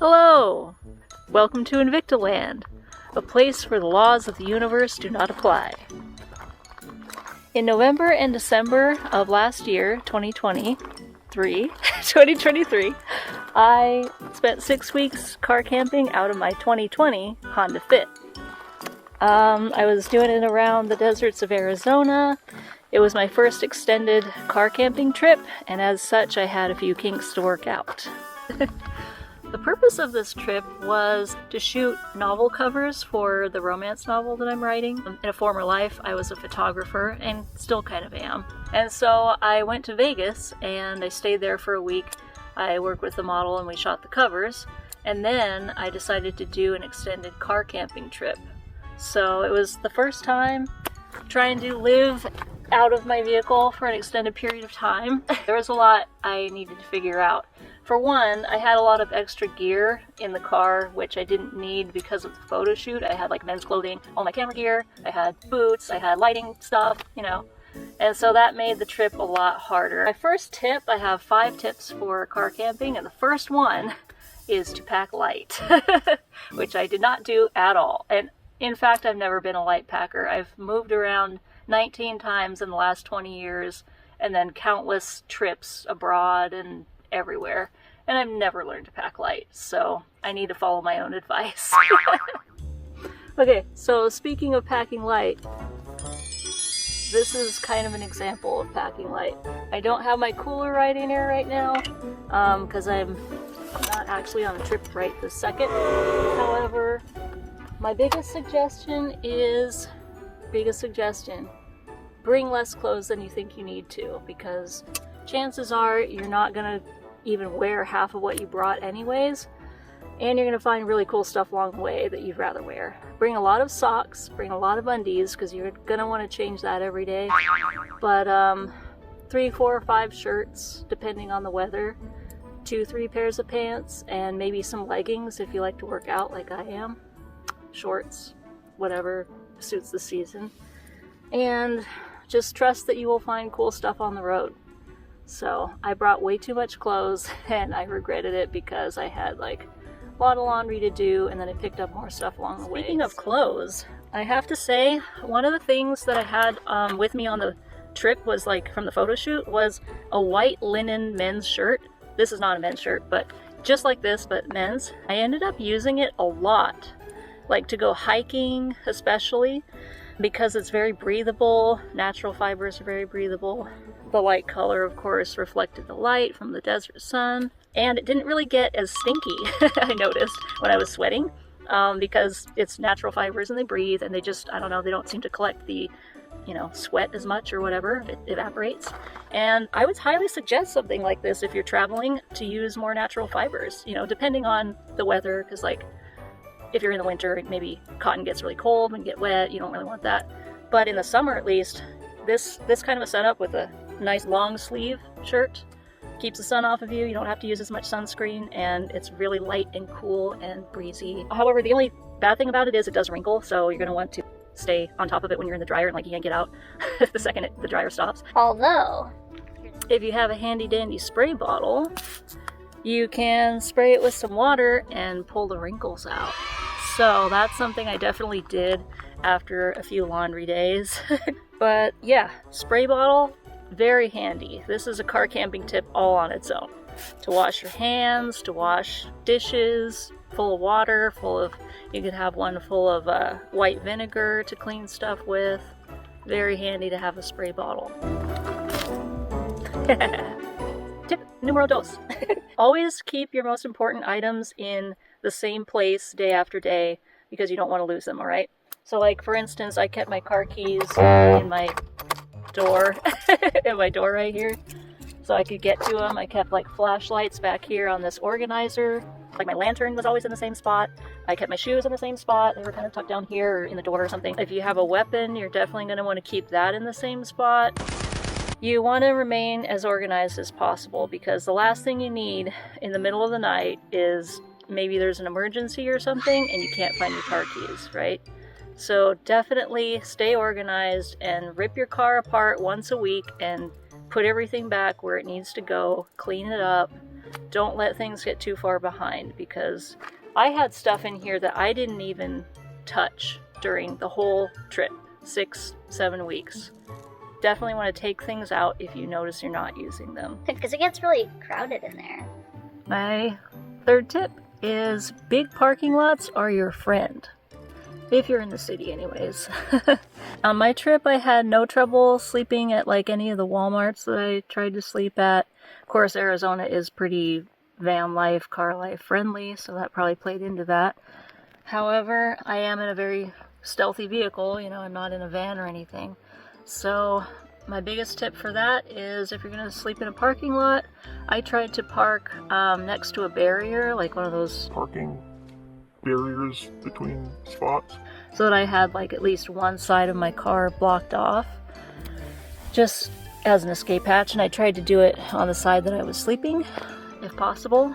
Hello! Welcome to Invicta land, a place where the laws of the universe do not apply. In November and December of last year, 2023, I spent 6 weeks car camping out of my 2020 Honda Fit. I was doing it around the deserts of Arizona. It was my first extended car camping trip, and as such I had a few kinks to work out. The purpose of this trip was to shoot novel covers for the romance novel that I'm writing. In a former life, I was a photographer and still kind of am. And so I went to Vegas and I stayed there for a week. I worked with the model and we shot the covers. And then I decided to do an extended car camping trip. So it was the first time trying to live out of my vehicle for an extended period of time. There was a lot I needed to figure out. For one, I had a lot of extra gear in the car, which I didn't need because of the photo shoot. I had like men's clothing, all my camera gear, I had boots, I had lighting stuff, and so that made the trip a lot harder. My first tip, I have 5 tips for car camping, and the first one is to pack light, which I did not do at all. And in fact, I've never been a light packer. I've moved around 19 times in the last 20 years, and then countless trips abroad and everywhere, and I've never learned to pack light, so I need to follow my own advice. Okay, so speaking of packing light, this is kind of an example of packing light. I don't have my cooler right in here right now, because I'm not actually on a trip right this second. However, my biggest suggestion, bring less clothes than you think you need to, because chances are you're not gonna even wear half of what you brought anyways, and you're gonna find really cool stuff along the way that you'd rather wear. Bring a lot of socks, bring a lot of undies, because you're gonna want to change that every day, but 3, 4, or 5 shirts depending on the weather, 2, 3 pairs of pants, and maybe some leggings if you like to work out like I am, shorts, whatever suits the season, and just trust that you will find cool stuff on the road. So I brought way too much clothes and I regretted it because I had like a lot of laundry to do, and then I picked up more stuff along the way. Speaking of clothes, I have to say one of the things that I had with me on the trip was like from the photo shoot was a white linen men's shirt. This is not a men's shirt, but just like this, but men's. I ended up using it a lot, like to go hiking especially, because it's very breathable. Natural fibers are very breathable. The light color, of course, reflected the light from the desert sun, and it didn't really get as stinky, I noticed, when I was sweating, because it's natural fibers and they breathe, and they just, I don't know, they don't seem to collect the, sweat as much or whatever, it evaporates. And I would highly suggest something like this if you're traveling, to use more natural fibers, depending on the weather, because like, if you're in the winter, maybe cotton gets really cold and get wet, you don't really want that. But in the summer at least, this kind of a setup with a nice long sleeve shirt keeps the sun off of you. You don't have to use as much sunscreen, and it's really light and cool and breezy. However, the only bad thing about it is it does wrinkle, so you're going to want to stay on top of it when you're in the dryer, and like you can't get out the second the dryer stops. Although, if you have a handy dandy spray bottle, you can spray it with some water and pull the wrinkles out. So that's something I definitely did after a few laundry days. But yeah, spray bottle, very handy. This is a car camping tip all on its own. To wash your hands, to wash dishes, full of water, you could have one full of white vinegar to clean stuff with. Very handy to have a spray bottle. Tip numero dos. Always keep your most important items in the same place day after day, because you don't want to lose them, alright? So like, for instance, I kept my car keys in my door, in my door right here, so I could get to them. I kept like flashlights back here on this organizer. Like my lantern was always in the same spot. I kept my shoes in the same spot. They were kind of tucked down here or in the door or something. If you have a weapon, you're definitely going to want to keep that in the same spot. You want to remain as organized as possible, because the last thing you need in the middle of the night is maybe there's an emergency or something and you can't find your car keys, right? So definitely stay organized and rip your car apart once a week and put everything back where it needs to go, clean it up, don't let things get too far behind, because I had stuff in here that I didn't even touch during the whole trip, 6-7 weeks. Definitely want to take things out if you notice you're not using them. Because it gets really crowded in there. My third tip is big parking lots are your friend. If you're in the city anyways. On my trip I had no trouble sleeping at like any of the Walmarts that I tried to sleep at. Of course Arizona is pretty van life, car life friendly, so that probably played into that. However, I am in a very stealthy vehicle, you know, I'm not in a van or anything. So my biggest tip for that is if you're going to sleep in a parking lot, I tried to park next to a barrier, like one of those parking barriers between spots, so that I had like at least one side of my car blocked off, just as an escape hatch, and I tried to do it on the side that I was sleeping, if possible.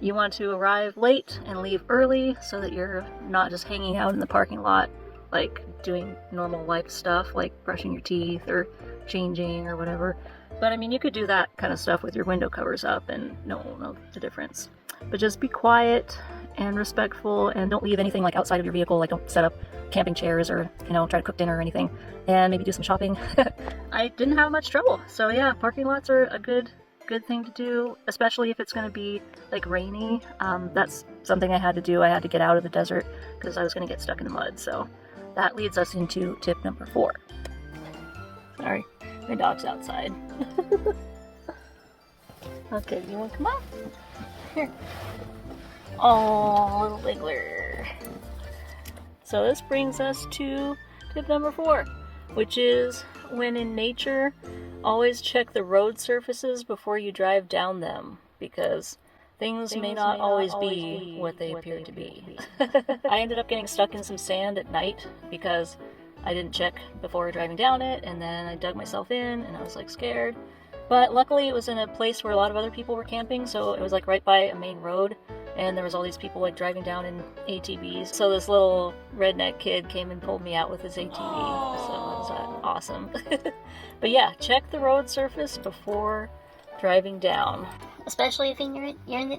You want to arrive late and leave early so that you're not just hanging out in the parking lot, like doing normal life stuff, like brushing your teeth or changing or whatever. But I mean, you could do that kind of stuff with your window covers up and no one will know the difference. But just be quiet and respectful, and don't leave anything like outside of your vehicle, like don't set up camping chairs or, you know, try to cook dinner or anything, and maybe do some shopping. I didn't have much trouble. So yeah, parking lots are a good thing to do, especially if it's going to be like rainy. That's something I had to do. I had to get out of the desert because I was going to get stuck in the mud. So that leads us into tip number 4. Sorry, my dog's outside. Okay, you want to come on? Here. Oh, little wiggler. So this brings us to tip number 4, which is when in nature, always check the road surfaces before you drive down them, because things may not always be what they appear to be. I ended up getting stuck in some sand at night because I didn't check before driving down it, and then I dug myself in and I was like scared. But luckily it was in a place where a lot of other people were camping, so it was like right by a main road, and there was all these people like driving down in ATVs. So this little redneck kid came and pulled me out with his ATV, so it was awesome. But yeah, check the road surface before driving down. Especially if you're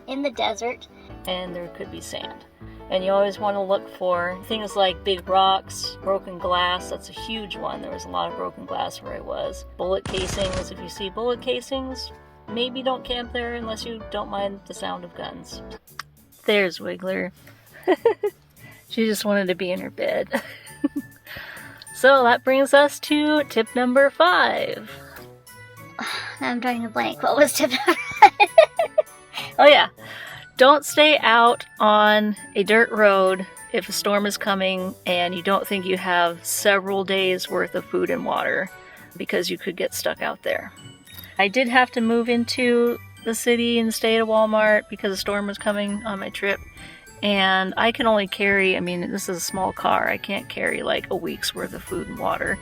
in the desert. And there could be sand. And you always want to look for things like big rocks, broken glass. That's a huge one. There was a lot of broken glass where I was. Bullet casings. If you see bullet casings, maybe don't camp there unless you don't mind the sound of guns. There's Wiggler. She just wanted to be in her bed. So that brings us to tip number 5. I'm drawing a blank. What was tip number 5? Oh yeah. Don't stay out on a dirt road if a storm is coming and you don't think you have several days worth of food and water, because you could get stuck out there. I did have to move into the city and stay at a Walmart because a storm was coming on my trip, and I can only carry, I mean, this is a small car, I can't carry like a week's worth of food and water.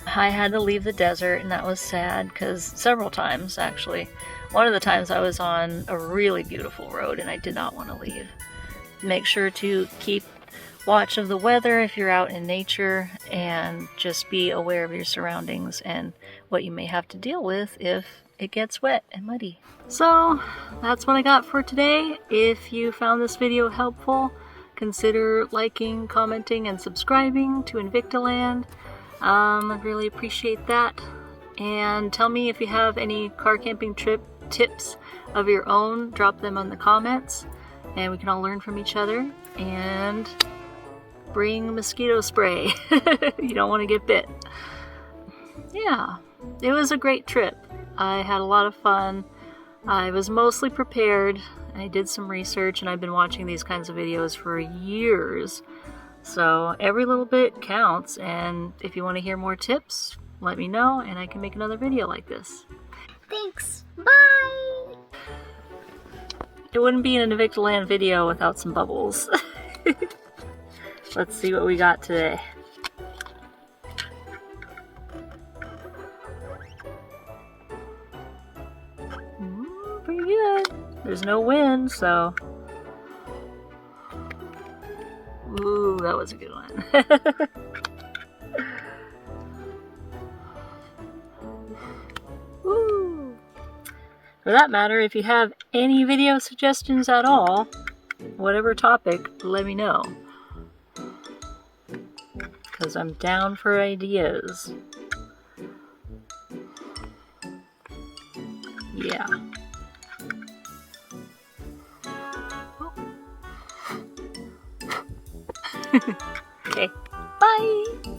I had to leave the desert, and that was sad because several times actually. One of the times I was on a really beautiful road and I did not want to leave. Make sure to keep watch of the weather if you're out in nature, and just be aware of your surroundings and what you may have to deal with if it gets wet and muddy. So that's what I got for today. If you found this video helpful, consider liking, commenting, and subscribing to Invicta Land. I really appreciate that. And tell me if you have any car camping trip tips of your own. Drop them on the comments and we can all learn from each other. And bring mosquito spray. You don't want to get bit. Yeah, it was a great trip. I had a lot of fun. I was mostly prepared. I did some research, and I've been watching these kinds of videos for years. So every little bit counts, and if you want to hear more tips, let me know and I can make another video like this. Thanks. Bye! It wouldn't be an Invicta Land video without some bubbles. Let's see what we got today. Pretty good. There's no wind, so... Ooh, that was a good one. Ooh. For that matter, if you have any video suggestions at all, whatever topic, let me know. Because I'm down for ideas. Yeah. Okay, bye!